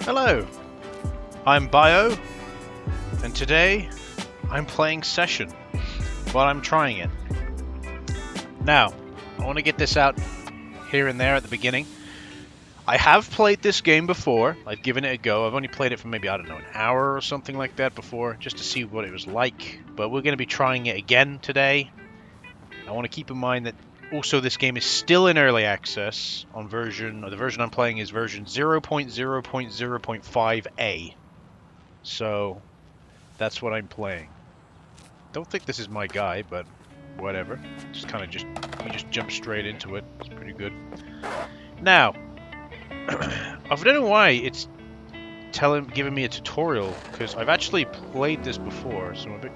Hello, I'm Bio, and today I'm playing Session while I'm trying it. Now, I want to get this out here and there at the beginning. I have played this game before. I've given it a go. I've only played it for maybe, I don't know, an hour or something like that before, just to see what it was like. But we're going to be trying it again today. I want to keep in mind that also this game is still in early access on the version I'm playing is version 0.0.0.5a. So that's what I'm playing. Don't think this is my guy, but whatever. We just jump straight into it. It's pretty good. Now, I don't know why it's giving me a tutorial, because I've actually played this before, so I'm a bit...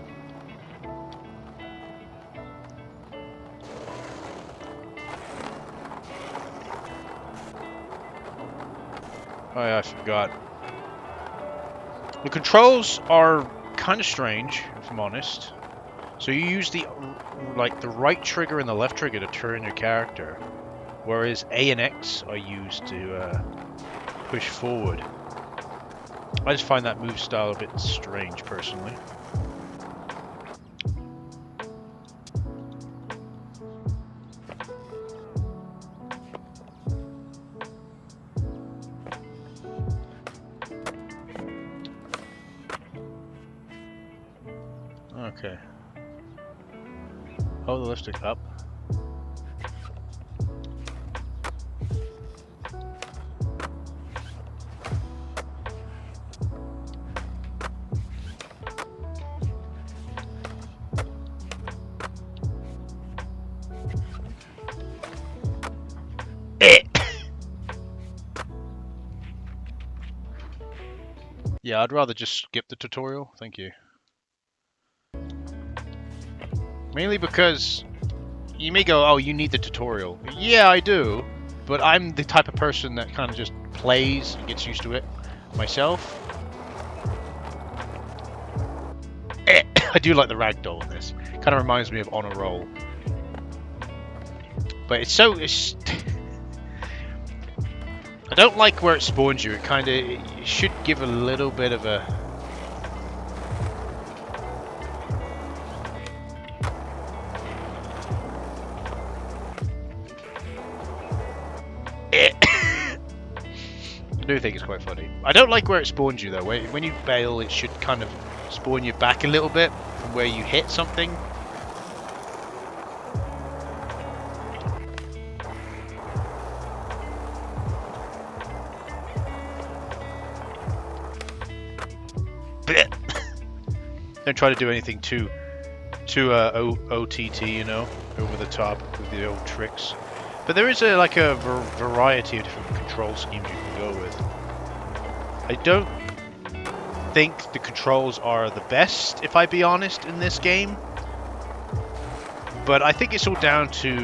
Oh yeah, I forgot. The controls are kind of strange, if I'm honest. So you use the right trigger and the left trigger to turn your character, whereas A and X are used to push forward. I just find that move style a bit strange, personally. Okay. Hold the left stick up. Yeah, I'd rather just skip the tutorial, thank you. Mainly because you may go, oh, you need the tutorial. Yeah, I do, but I'm the type of person that kind of just plays and gets used to it myself. I do like the ragdoll in this. Kind of reminds me of On a Roll. But it's I don't like where it spawns you. It should give a little bit of a... I do think it's quite funny. I don't like where it spawns you though. When you bail, it should kind of spawn you back a little bit from where you hit something. Don't try to do anything too OTT, you know, over the top with the old tricks. But there is a variety of different control schemes you can go with. I don't think the controls are the best, if I be honest, in this game. But I think it's all down to...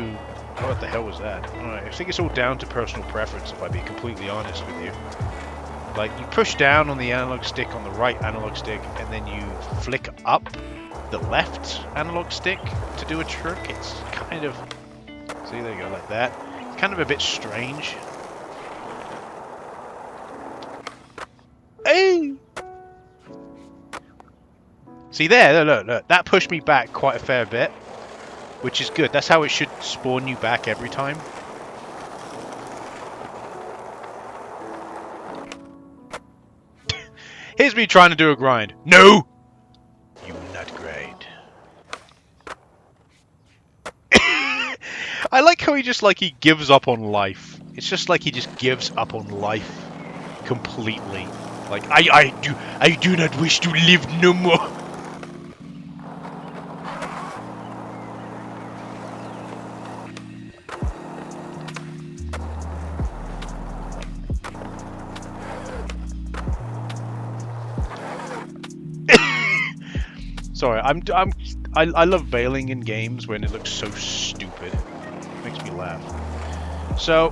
What the hell was that? I think it's all down to personal preference, if I be completely honest with you. Like, you push down on the analog stick, on the right analog stick, and then you flick up the left analog stick to do a trick. It's kind of... See, there you go, like that. It's kind of a bit strange. Hey! See there, look. That pushed me back quite a fair bit, which is good. That's how it should spawn you back every time. Here's me trying to do a grind. No! You will not grind. I like how he gives up on life. It's just like he just gives up on life completely. Like, I do not wish to live no more. Sorry, I love bailing in games when it looks so stupid. It makes me laugh. So,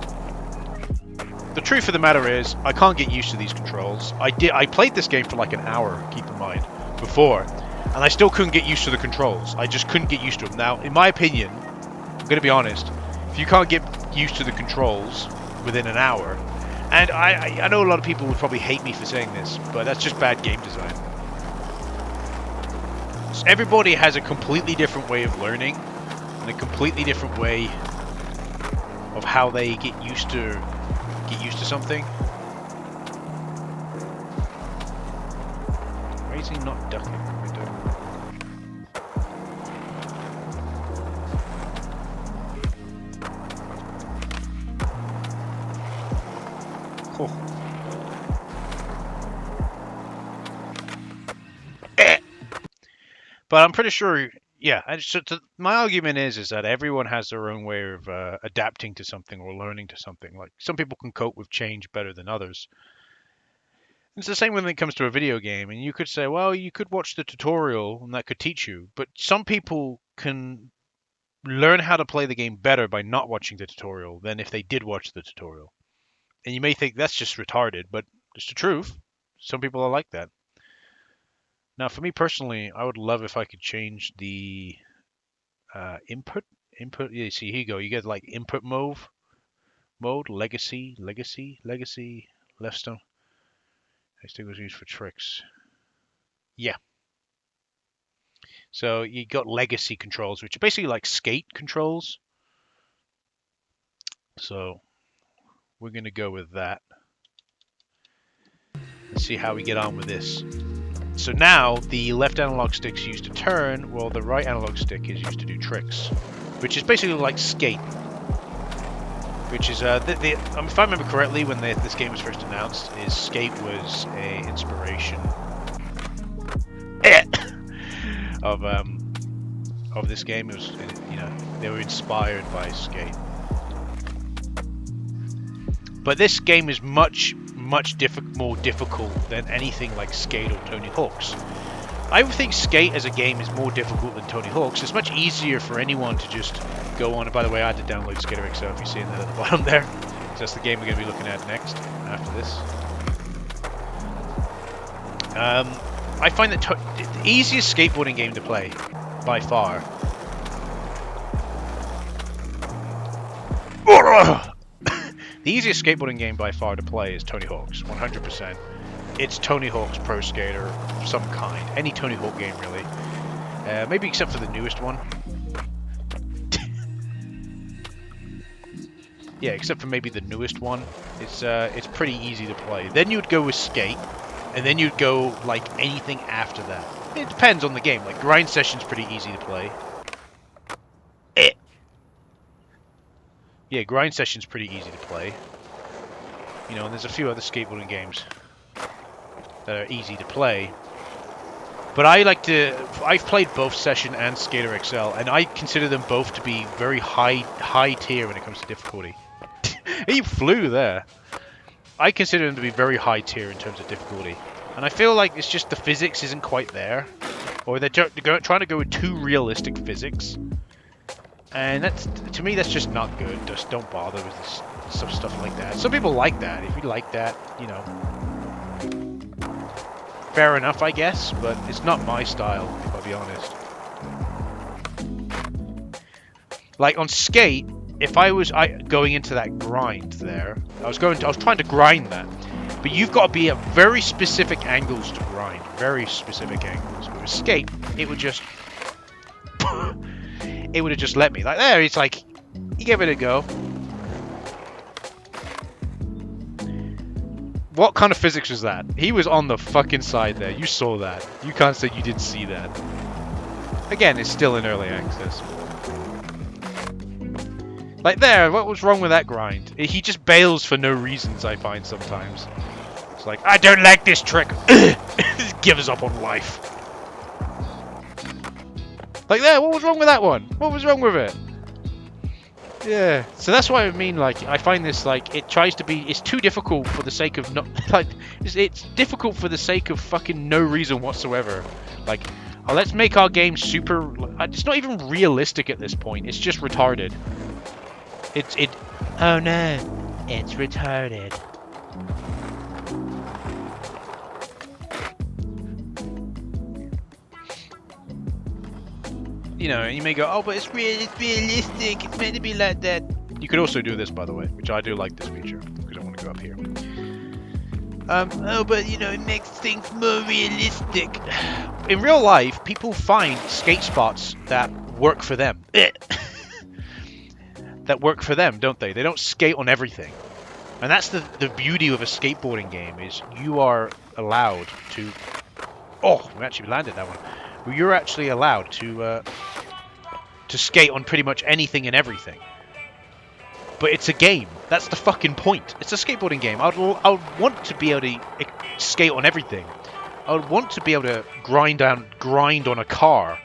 the truth of the matter is, I can't get used to these controls. I played this game for like an hour, keep in mind, before, and I still couldn't get used to the controls. I just couldn't get used to them. Now, in my opinion, I'm going to be honest, if you can't get used to the controls within an hour, And I know a lot of people would probably hate me for saying this, but that's just bad game design. So everybody has a completely different way of learning, and a completely different way of how they get used to something. Why is he not ducking? Cool. But I'm pretty sure, yeah. My argument is that everyone has their own way of adapting to something or learning to something. Like some people can cope with change better than others. It's the same when it comes to a video game, and you could say, well, you could watch the tutorial and that could teach you. But some people can learn how to play the game better by not watching the tutorial than if they did watch the tutorial. And you may think that's just retarded, but it's the truth. Some people are like that. Now, for me personally, I would love if I could change the input. Yeah, see, here you go. You get like input mode, legacy, left stone. I still was used for tricks. Yeah. So you got legacy controls, which are basically like skate controls. So we're gonna go with that. Let's see how we get on with this. So now the left analog stick is used to turn, while the right analog stick is used to do tricks, which is basically like skate. Which is, if I remember correctly, when this game was first announced, is skate was a inspiration of this game. It was, you know, they were inspired by skate. But this game is much more difficult than anything like Skate or Tony Hawk's. I would think Skate as a game is more difficult than Tony Hawk's. It's much easier for anyone to just go on. And by the way, I had to download crea-ture, if you're seeing that at the bottom there. So that's the game we're going to be looking at next, after this. I find that the easiest skateboarding game to play, by far. The easiest skateboarding game by far to play is Tony Hawk's, 100%. It's Tony Hawk's Pro Skater of some kind. Any Tony Hawk game, really. Maybe except for the newest one. Yeah, except for maybe the newest one. It's pretty easy to play. Then you'd go with Skate, and then you'd go like anything after that. It depends on the game. Like Grind Session's pretty easy to play. Yeah, Grind Session's pretty easy to play. You know, and there's a few other skateboarding games that are easy to play. But I've played both Session and Skater XL, and I consider them both to be very high tier when it comes to difficulty. He flew there. I consider them to be very high tier in terms of difficulty. And I feel like it's just the physics isn't quite there. Or they're trying to go with too realistic physics. And to me, that's just not good. Just don't bother with this stuff like that. Some people like that. If you like that, you know, fair enough, I guess. But it's not my style, if I'll be honest. Like on Skate, if I was going into that grind there, I was trying to grind that. But you've got to be at very specific angles to grind. Very specific angles. But with Skate, it would just... it would have just let me. Like there, it's like, you give it a go. What kind of physics was that? He was on the fucking side there. You saw that. You can't say you didn't see that. Again, it's still in early access. Like there, what was wrong with that grind? He just bails for no reasons, I find sometimes. It's like, I don't like this trick. Just gives up on life. Like there, what was wrong with that one? What was wrong with it? Yeah, so that's what I mean, like, I find this, like, it tries to be, it's too difficult for the sake of not, like, it's difficult for the sake of fucking no reason whatsoever. Like, oh, let's make our game super, it's not even realistic at this point, it's just retarded. Oh no, it's retarded. You know, you may go, oh, but it's realistic, it's meant to be like that. You could also do this, by the way, which I do like this feature, because I want to go up here. Oh, but you know, it makes things more realistic. In real life, people find skate spots that work for them. That work for them, don't they? They don't skate on everything. And that's the beauty of a skateboarding game, is you are allowed to... Oh, we actually landed that one. You're actually allowed to skate on pretty much anything and everything. But it's a game. That's the fucking point. It's a skateboarding game. I would want to be able to skate on everything. I would want to be able to grind on a car.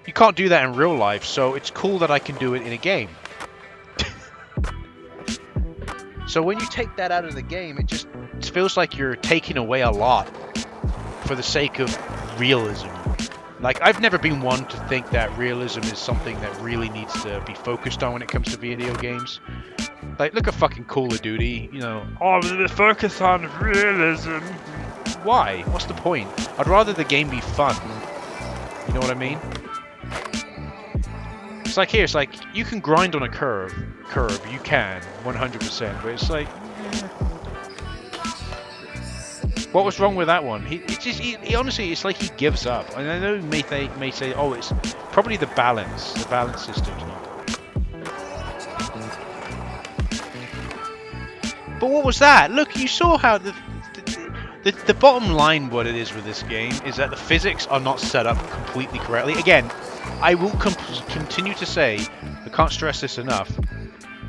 You can't do that in real life, so it's cool that I can do it in a game. So when you take that out of the game, it just feels like you're taking away a lot for the sake of realism. Like, I've never been one to think that realism is something that really needs to be focused on when it comes to video games. Like, look at fucking Call of Duty, you know. Oh, focus on realism. Why? What's the point? I'd rather the game be fun. You know what I mean? It's like here, it's like, you can grind on a curb, you can, 100%, but it's like... What was wrong with that one? He honestly, it's like he gives up. And I know he may say, oh, it's probably the balance system's not. But what was that? Look, you saw how the bottom line, what it is with this game, is that the physics are not set up completely correctly. Again, I will continue to say, I can't stress this enough,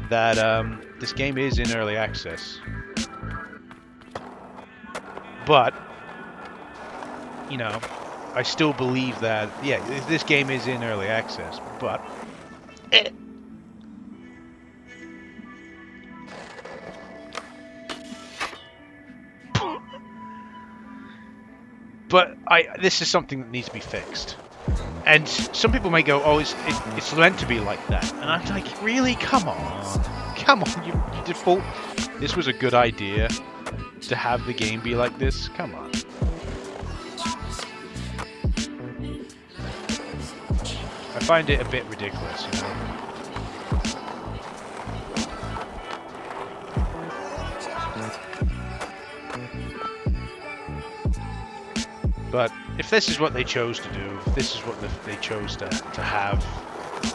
that this game is in early access. But, you know, I still believe that, yeah, this game is in early access, but... But this is something that needs to be fixed. And some people may go, oh, it's meant to be like that. And I'm like, really? Come on. Come on, you default... This was a good idea to have the game be like this? Come on. I find it a bit ridiculous, you know. But if this is what they chose to do, if this is what they chose to have,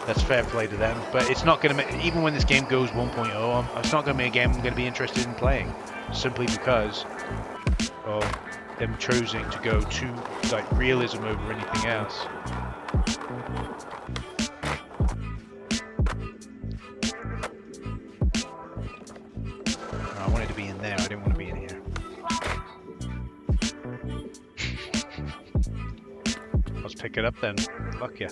that's fair play to them. But it's not going to make, even when this game goes 1.0, it's not going to be a game I'm going to be interested in playing. Simply because of them choosing to go to like realism over anything else. I wanted to be in there, I didn't want to be in here. Let's pick it up then. Fuck yeah.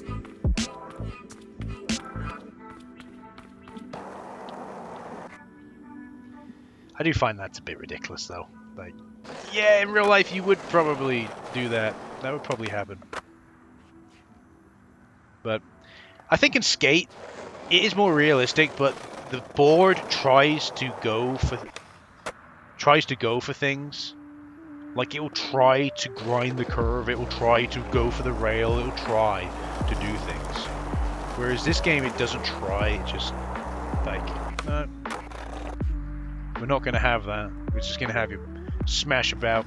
I do find that's a bit ridiculous though. Like, yeah, in real life you would probably do that. That would probably happen. But I think in Skate, it is more realistic, but the board tries to go for things. Like, it will try to grind the curve, it will try to go for the rail, it will try to do things. Whereas this game, it doesn't try, it just, like, we're not going to have that. We're just going to have you smash about.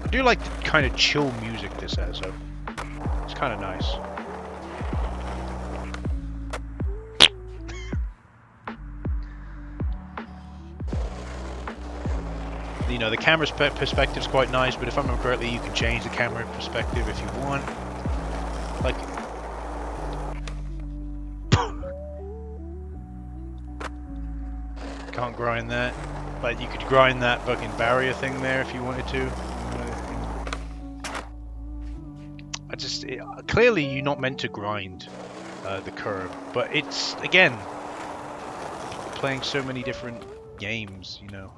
I do like the kind of chill music this has, though. It's kind of nice. You know, the camera perspective's quite nice, but if I remember correctly, you can change the camera perspective if you want. Like... Can't grind that. But you could grind that fucking barrier thing there if you wanted to. Clearly you're not meant to grind the curve, but it's, again, playing so many different games, you know,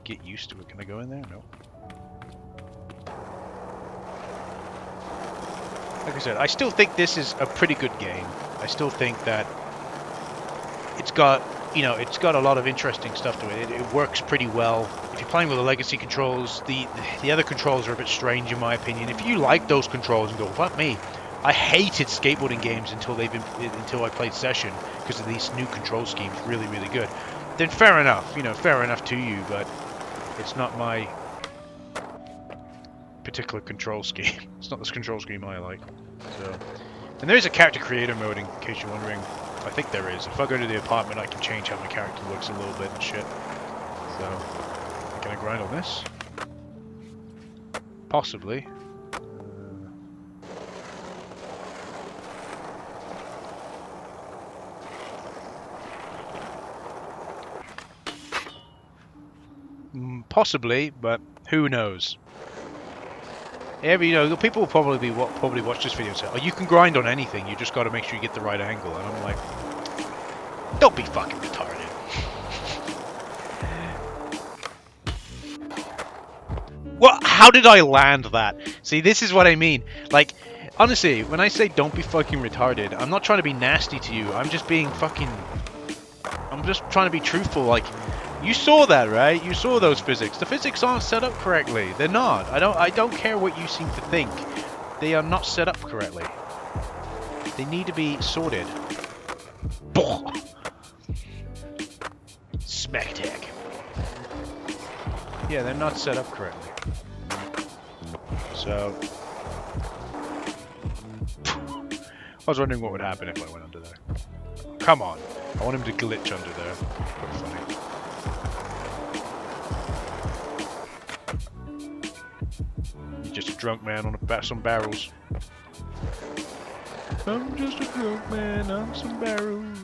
get used to it. Can I go in there? No. like I said, I still think this is a pretty good game. I still think that it's got, you know, it's got a lot of interesting stuff to it. It works pretty well. If you're playing with the legacy controls, the other controls are a bit strange in my opinion. If you like those controls and go, fuck me, I hated skateboarding games until I played Session because of these new control schemes, really, really good. Then fair enough, you know, fair enough to you, but it's not my particular control scheme. It's not this control scheme I like. So, and there is a character creator mode in case you're wondering. I think there is. If I go to the apartment, I can change how my character looks a little bit and shit. So, can I grind on this? Possibly. Possibly, but who knows? You know, people will probably watch this video and say, "Oh, you can grind on anything. You just got to make sure you get the right angle." And I'm like, "Don't be fucking retarded." Well, how did I land that? See, this is what I mean. Like, honestly, when I say "don't be fucking retarded," I'm not trying to be nasty to you. I'm just being fucking. I'm just trying to be truthful. Like, you saw that, right? You saw those physics. The physics aren't set up correctly. They're not. I don't care what you seem to think. They are not set up correctly. They need to be sorted. Smack tag. Yeah, they're not set up correctly. So I was wondering what would happen if I went under there. Come on. I want him to glitch under there. Pretty funny. Just a drunk man on some barrels. I'm just a drunk man on some barrels.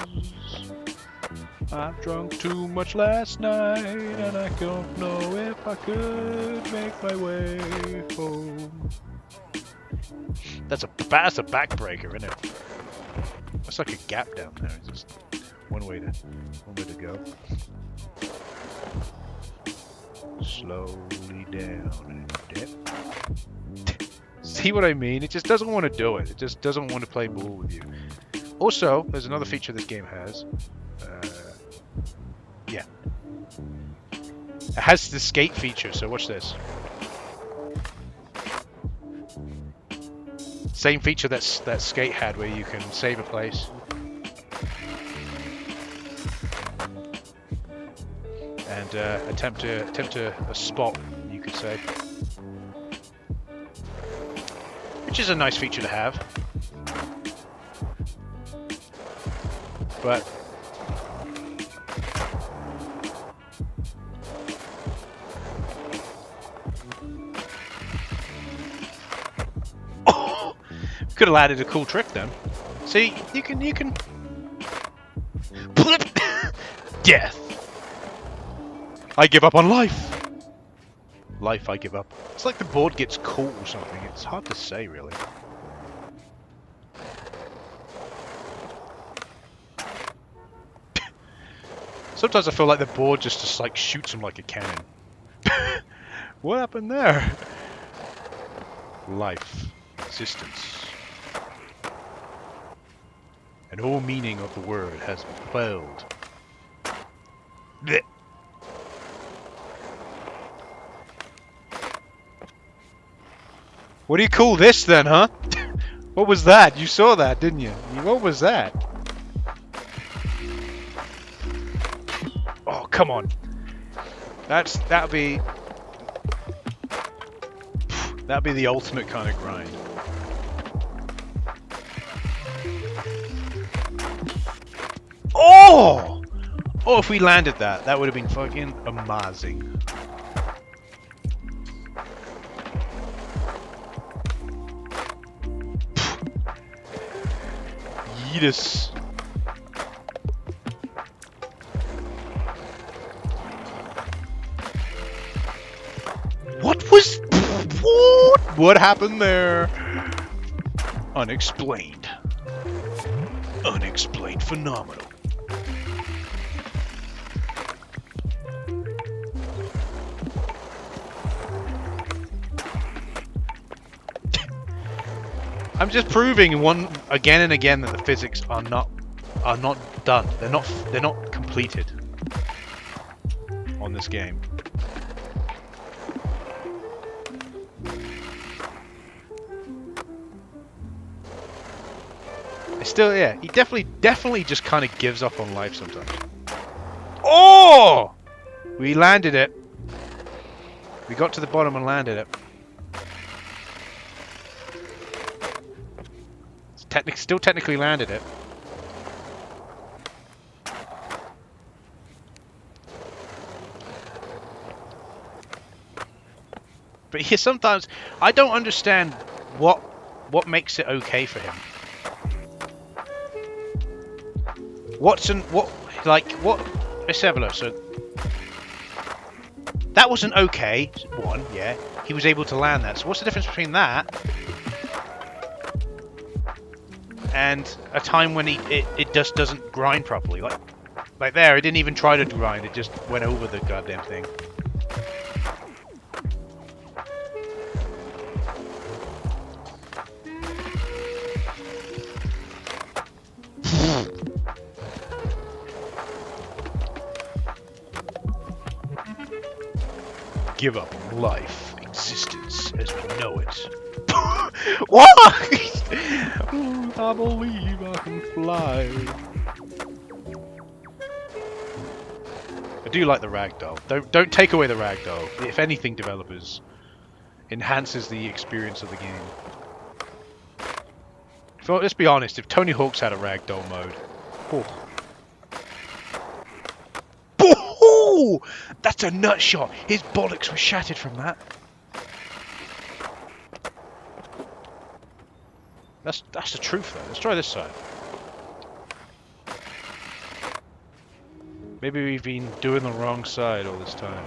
I drunk too much last night, and I don't know if I could make my way home. That's a backbreaker, isn't it? That's like a gap down there. It's just one way to go. Slowly down and dip. See what I mean? It just doesn't want to do it. It just doesn't want to play ball with you. Also, there's another feature this game has. Yeah. It has the skate feature, so watch this. Same feature that skate had, where you can save a place. And attempt a spot, you could say. Which is a nice feature to have. But could have added a cool trick then. See, you can death. I give up on life. Life, I give up. It's like the board gets cool or something. It's hard to say, really. Sometimes I feel like the board just like shoots him like a cannon. What happened there? Life, existence, and all meaning of the word has failed. Blech. What do you call this then, huh? What was that? You saw that, didn't you? What was that? Oh, come on. That'd be the ultimate kind of grind. Oh! Oh, if we landed that, that would have been fucking amazing. Yeetus. What happened there? Unexplained. Unexplained phenomenal. I'm just proving one again and again that the physics are not done. They're not completed on this game. Still, yeah, he definitely just kind of gives up on life sometimes. Oh! We landed it. We got to the bottom and landed it. Still technically landed it. But here, sometimes I don't understand what makes it okay for him. Let's have a look. So that wasn't okay. One, yeah, he was able to land that. So what's the difference between that and a time when it just doesn't grind properly? Like there, it didn't even try to grind. It just went over the goddamn thing. Give up on life, existence as we know it. What? I believe I can fly. I do like the ragdoll. Don't take away the ragdoll. If anything, developers, enhances the experience of the game. Let's be honest. If Tony Hawk's had a ragdoll mode, oh, that's a nut shot. His bollocks were shattered from that. That's the truth, though. Let's try this side. Maybe we've been doing the wrong side all this time.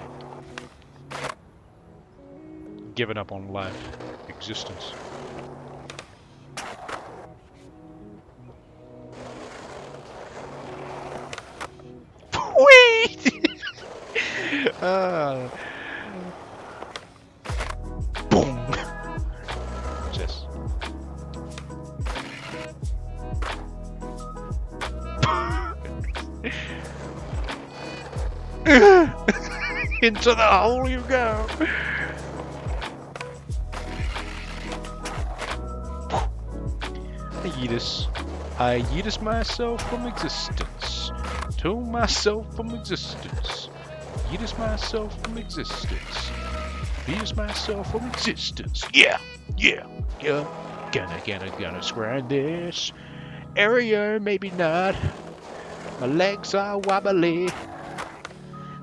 Giving up on life, existence. Wait! Boom! Just. Into the hole you go! I yeetus myself from existence. To myself from existence. Yeetus myself from existence. Yeetus myself from existence. Yeah. Gonna grind this area, maybe not. My legs are wobbly.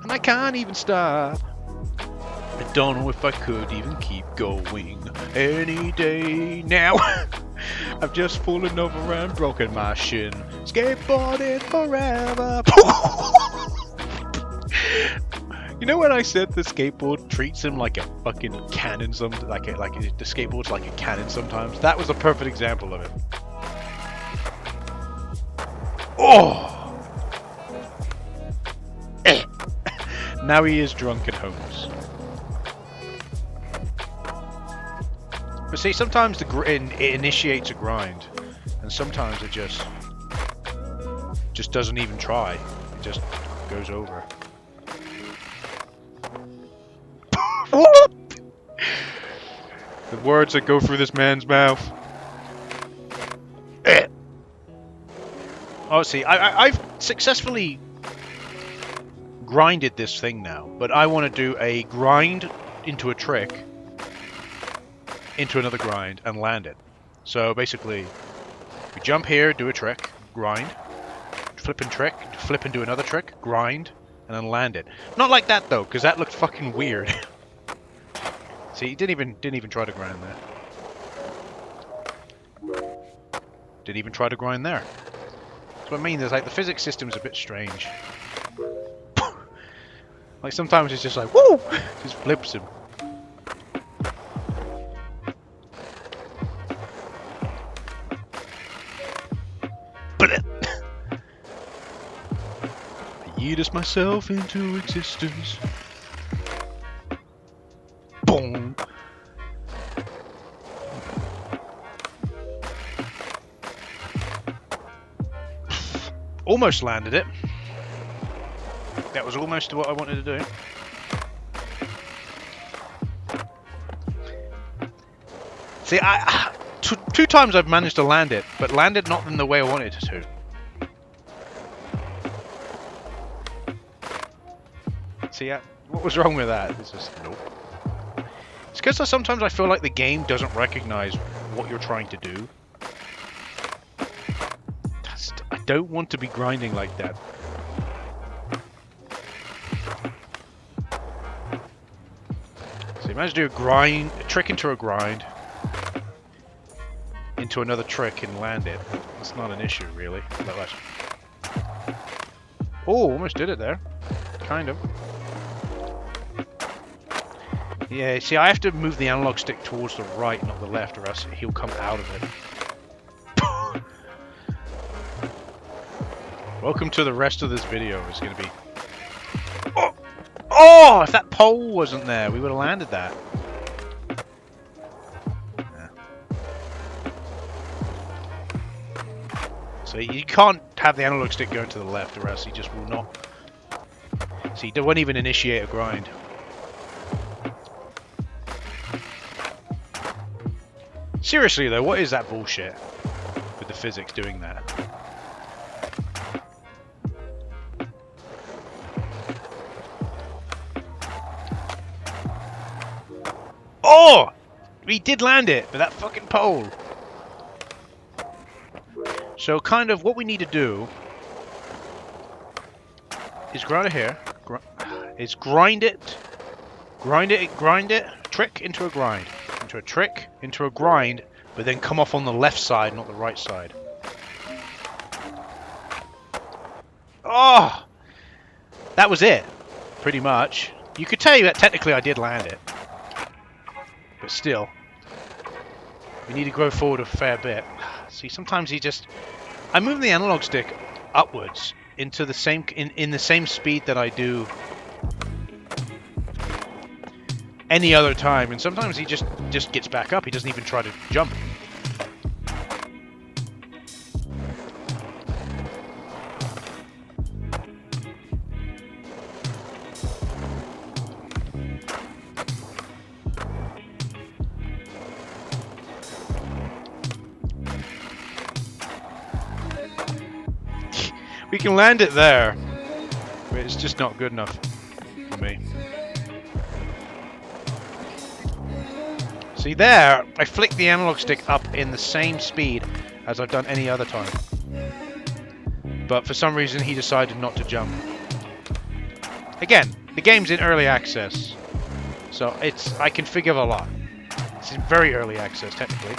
And I can't even stop. I don't know if I could even keep going any day now. I've just fallen over and broken my shin. Skateboarding forever. You know when I said the skateboard treats him like a fucking cannon, like the skateboard's like a cannon sometimes? That was a perfect example of it. Oh! Now he is drunk and homeless. But see, sometimes it initiates a grind, and sometimes it just doesn't even try. It just goes over. The words that go through this man's mouth. Oh, see, I've successfully grinded this thing now, but I want to do a grind into a trick, into another grind, and land it. So basically, we jump here, do a trick, grind, flip and trick, flip and do another trick, grind, and then land it. Not like that though, because that looked fucking weird. See, he didn't even try to grind there. Didn't even try to grind there. That's what I mean. There's like the physics system's a bit strange. Like sometimes it's just like woo, just flips him. I yeetus myself into existence. Boom. Almost landed it. That was almost what I wanted to do. See, two times I've managed to land it, but landed not in the way I wanted it to. See, what was wrong with that? It's just, nope. It's because sometimes I feel like the game doesn't recognize what you're trying to do. I don't want to be grinding like that. So you managed to do a trick into a grind, into another trick and land it. That's not an issue, really. Oh, almost did it there. Kind of. Yeah, see, I have to move the analog stick towards the right, not the left, or else he'll come out of it. Welcome to the rest of this video. It's going to be... Oh! Oh! If that pole wasn't there, we would have landed that. Yeah. So you can't have the analog stick going to the left, or else he just will not... See, he won't even initiate a grind. Seriously though, what is that bullshit with the physics doing that? Oh! We did land it, but that fucking pole. So kind of what we need to do is grind it here. Is grind it, trick into a grind. Into a trick, into a grind, but then come off on the left side, not the right side. Oh! That was it, pretty much. You could tell you that technically I did land it. But still. We need to go forward a fair bit. See, sometimes he just... I move the analog stick upwards into the same... in the same speed that I do any other time, and sometimes he just gets back up. He doesn't even try to jump. We can land it there, but it's just not good enough for me. See there, I flick the analog stick up in the same speed as I've done any other time. But for some reason he decided not to jump. Again, the game's in early access, so I can forgive a lot. It's in very early access, technically.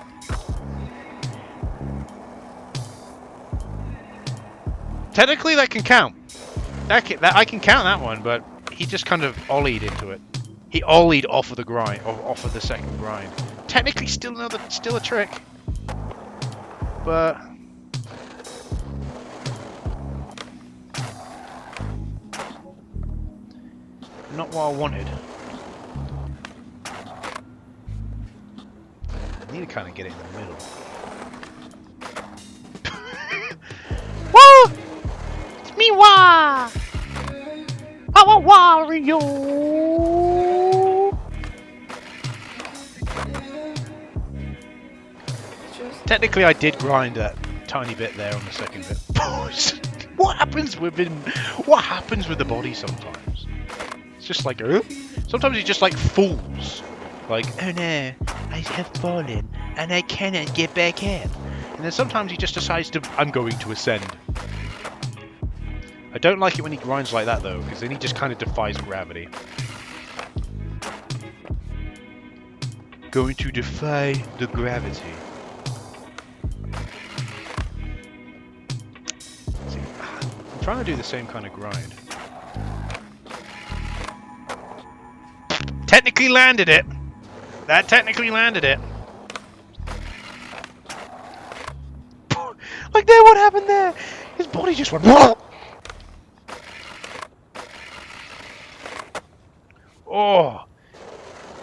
Technically that can count. I can count that one, but he just kind of ollied into it. He ollied off of the grind, off of the second grind. Technically, still a trick, but not what I wanted. I need to kind of get it in the middle. Woo! It's me, wah! Wario! Technically, I did grind that tiny bit there on the second bit. What happens with him? What happens with the body sometimes? It's just like, sometimes he just like falls. Like, oh no, I have fallen and I cannot get back up. And then sometimes he just decides to, I'm going to ascend. I don't like it when he grinds like that though, because then he just kind of defies gravity. Going to defy the gravity. See, I'm trying to do the same kind of grind. Technically landed it! That technically landed it. Like there, what happened there? His body just went...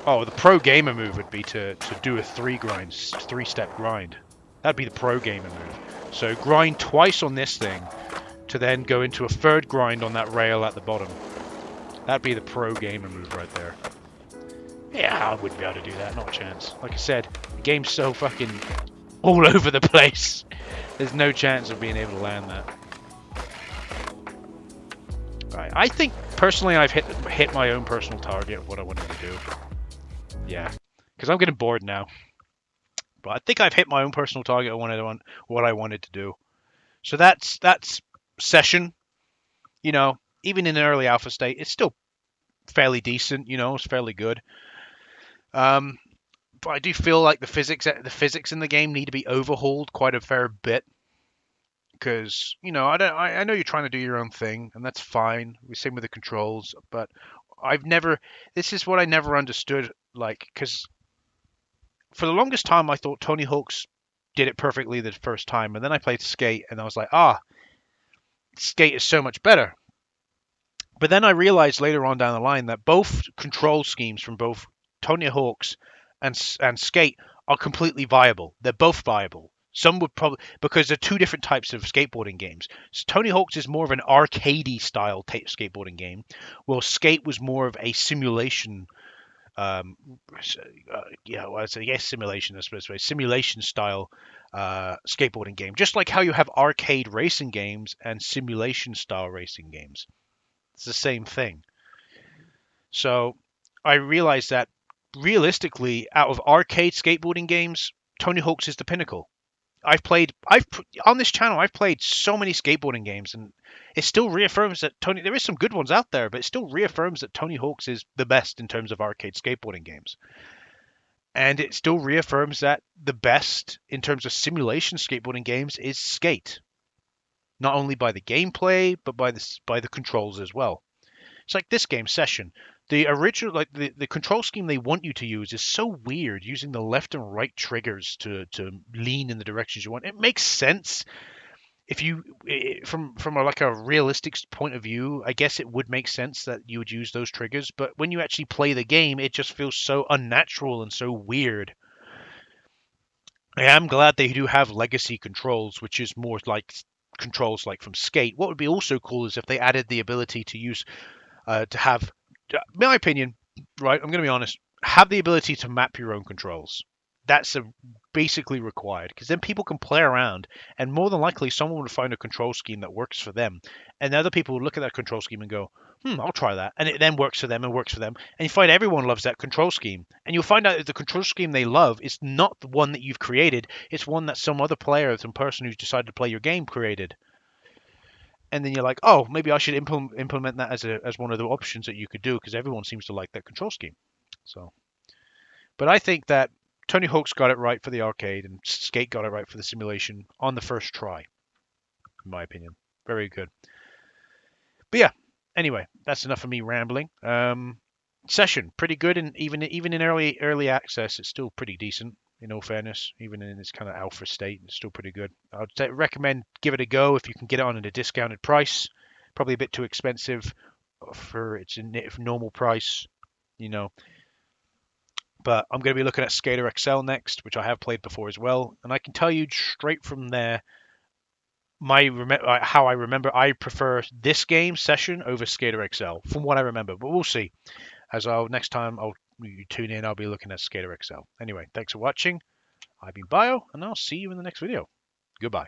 Oh, the pro gamer move would be to do a three-step grind. That'd be the pro gamer move. So grind twice on this thing, to then go into a third grind on that rail at the bottom. That'd be the pro gamer move right there. Yeah, I wouldn't be able to do that, not a chance. Like I said, the game's so fucking all over the place. There's no chance of being able to land that. Right, I think personally I've hit my own personal target of what I wanted to do. Yeah, because I'm getting bored now. But I think I've hit my own personal target of what I wanted to do. So that's session. You know, even in an early alpha state, it's still fairly decent. You know, it's fairly good. But I do feel like the physics in the game need to be overhauled quite a fair bit because I know you're trying to do your own thing and that's fine. We same with the controls, but this is what I never understood, like, because for the longest time I thought Tony Hawk's did it perfectly the first time, and then I played Skate and I was like, Skate is so much better. But then I realized later on down the line that both control schemes from both Tony Hawk's and Skate are completely viable. They're both viable. Some would probably, because they're two different types of skateboarding games. So Tony Hawk's is more of an arcadey style skateboarding game, while Skate was more of a simulation. Well, I'd say yes, simulation. I suppose simulation style skateboarding game. Just like how you have arcade racing games and simulation style racing games. It's the same thing. So I realized that realistically, out of arcade skateboarding games, Tony Hawk's is the pinnacle. I've on this channel, I've played so many skateboarding games, and it still reaffirms that there is some good ones out there, but it still reaffirms that Tony Hawk's is the best in terms of arcade skateboarding games. And it still reaffirms that the best in terms of simulation skateboarding games is Skate. Not only by the gameplay, but by the controls as well. It's like this game, Session. The original, like the control scheme they want you to use is so weird, using the left and right triggers to lean in the directions you want. It makes sense if you, from like a realistic point of view. I guess it would make sense that you would use those triggers, but when you actually play the game, it just feels so unnatural and so weird. I am glad they do have legacy controls, which is more like controls like from Skate. What would be also cool is if they added the ability to use to have, my opinion, right? I'm going to be honest. Have the ability to map your own controls. That's basically required, because then people can play around, and more than likely, someone would find a control scheme that works for them, and other people would look at that control scheme and go, I'll try that," and it then works for them and works for them, and you find everyone loves that control scheme, and you'll find out that the control scheme they love is not the one that you've created; it's one that some other player, some person who's decided to play your game created. And then you're like, oh, maybe I should implement that as one of the options that you could do, because everyone seems to like that control scheme. So, but I think that Tony Hawk's got it right for the arcade, and Skate got it right for the simulation on the first try, in my opinion. Very good. But yeah, anyway, that's enough of me rambling. Session, pretty good, and even in early access, it's still pretty decent. In all fairness, even in its kind of alpha state, it's still pretty good. I'd recommend give it a go if you can get it on at a discounted price. Probably a bit too expensive for its normal price, you know. But I'm going to be looking at Skater XL next, which I have played before as well, and I can tell you straight from there, how I remember, I prefer this game Session over Skater XL from what I remember. But we'll see. Next time you tune in, I'll be looking at Skater XL. Anyway, thanks for watching. I've been Bio, and I'll see you in the next video. Goodbye.